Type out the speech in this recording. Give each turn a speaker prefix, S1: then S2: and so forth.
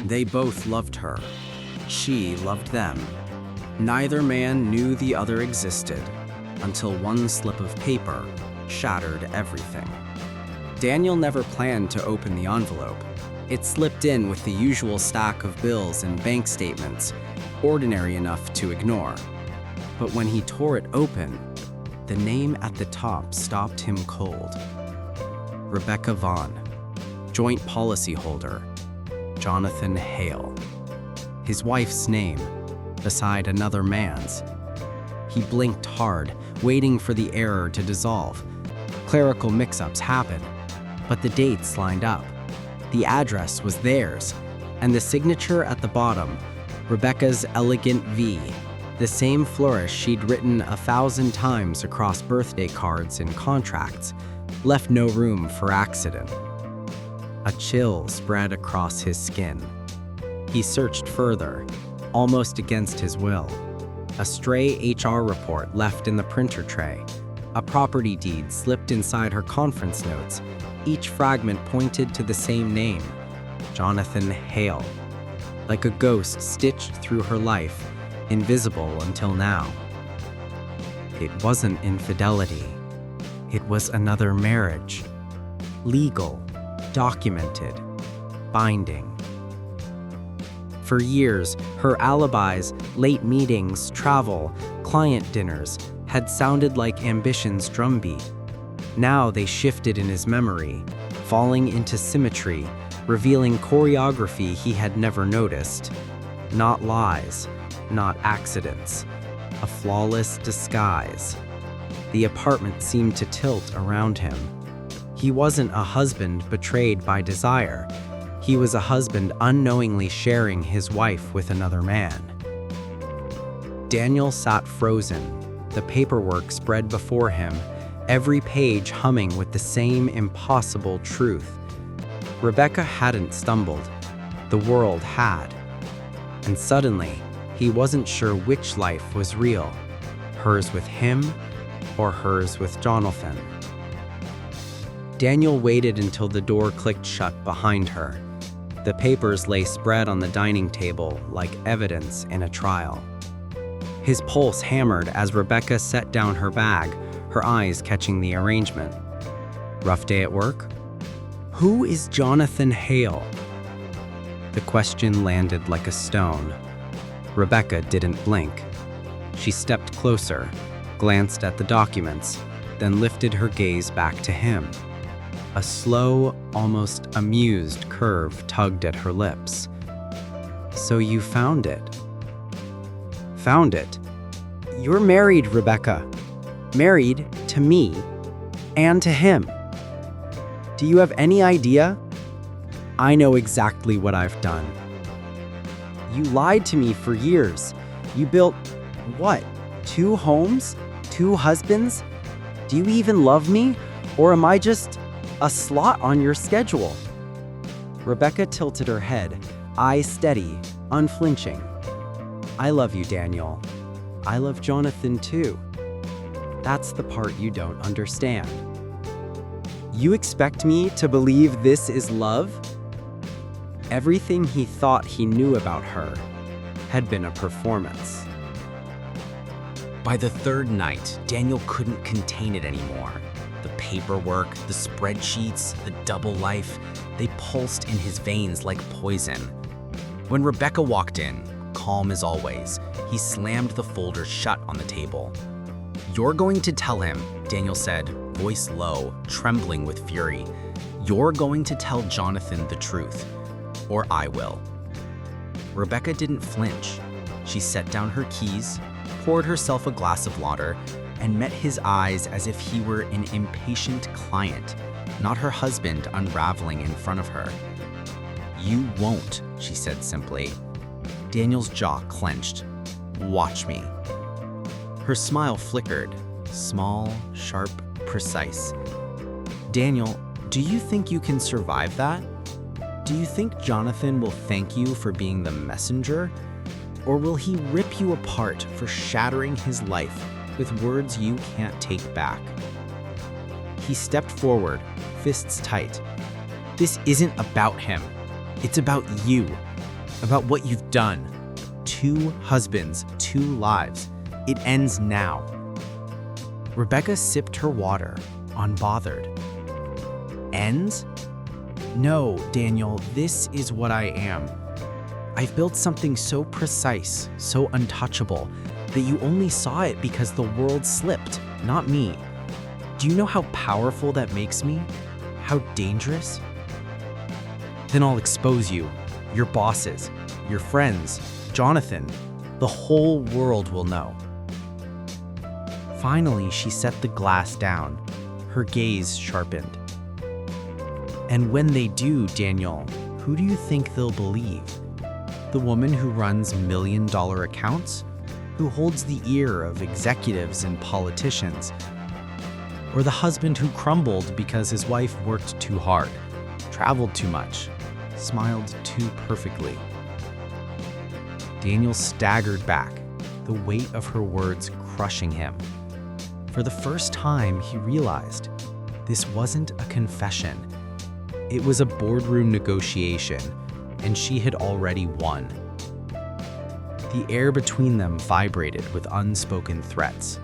S1: They both loved her. She loved them. Neither man knew the other existed until one slip of paper shattered everything. Daniel never planned to open the envelope. It slipped in with the usual stack of bills and bank statements, ordinary enough to ignore. But when he tore it open, the name at the top stopped him cold. Rebecca Vaughn, joint policyholder, Jonathan Hale. His wife's name, beside another man's. He blinked hard, waiting for the error to dissolve. Clerical mix-ups happen, but the dates lined up. The address was theirs, and the signature at the bottom, Rebecca's elegant V, the same flourish she'd written 1,000 times across birthday cards and contracts, left no room for accident. A chill spread across his skin. He searched further, almost against his will. A stray HR report left in the printer tray. A property deed slipped inside her conference notes. Each fragment pointed to the same name, Jonathan Hale. Like a ghost stitched through her life, invisible until now. It wasn't infidelity. It was another marriage. Legal, documented, binding. For years, her alibis, late meetings, travel, client dinners had sounded like ambition's drumbeat. Now they shifted in his memory, falling into symmetry, revealing choreography he had never noticed. Not lies, not accidents, a flawless disguise. The apartment seemed to tilt around him. He wasn't a husband betrayed by desire. He was a husband unknowingly sharing his wife with another man. Daniel sat frozen, the paperwork spread before him, every page humming with the same impossible truth. Rebecca hadn't stumbled. The world had. And suddenly, he wasn't sure which life was real, hers with him or hers with Jonathan. Daniel waited until the door clicked shut behind her. The papers lay spread on the dining table like evidence in a trial. His pulse hammered as Rebecca set down her bag, her eyes catching the arrangement. Rough day at work? Who is Jonathan Hale? The question landed like a stone. Rebecca didn't blink. She stepped closer, glanced at the documents, then lifted her gaze back to him. A slow, almost amused curve tugged at her lips. So you found it. Found it? You're married, Rebecca. Married to me and to him. Do you have any idea? I know exactly what I've done. You lied to me for years. You built, what, 2 homes? 2 husbands? Do you even love me? Or am I just a slot on your schedule? Rebecca tilted her head, eyes steady, unflinching. I love you, Daniel. I love Jonathan too. That's the part you don't understand. You expect me to believe this is love? Everything he thought he knew about her had been a performance.
S2: By the 3rd night, Daniel couldn't contain it anymore. The paperwork, the spreadsheets, the double life, they pulsed in his veins like poison. When Rebecca walked in, calm as always, he slammed the folder shut on the table. You're going to tell him, Daniel said, voice low, trembling with fury. You're going to tell Jonathan the truth, or I will. Rebecca didn't flinch. She set down her keys, poured herself a glass of water, and met his eyes as if he were an impatient client, not her husband unraveling in front of her. You won't, she said simply. Daniel's jaw clenched. Watch me. Her smile flickered, small, sharp, precise. Daniel, do you think you can survive that? Do you think Jonathan will thank you for being the messenger? Or will he rip you apart for shattering his life with words you can't take back? He stepped forward, fists tight. This isn't about him. It's about you. about what you've done. 2 husbands, 2 lives. It ends now. Rebecca sipped her water, unbothered. Ends? No, Daniel, this is what I am. I've built something so precise, so untouchable, that you only saw it because the world slipped, not me. Do you know how powerful that makes me? How dangerous? Then I'll expose you, your bosses, your friends, Jonathan. The whole world will know. Finally, she set the glass down, her gaze sharpened. And when they do, Daniel, who do you think they'll believe? The woman who runs million-dollar accounts? Who holds the ear of executives and politicians? Or the husband who crumbled because his wife worked too hard, traveled too much, smiled too perfectly? Daniel staggered back, the weight of her words crushing him. For the first time, he realized this wasn't a confession. It was a boardroom negotiation, and she had already won. The air between them vibrated with unspoken threats.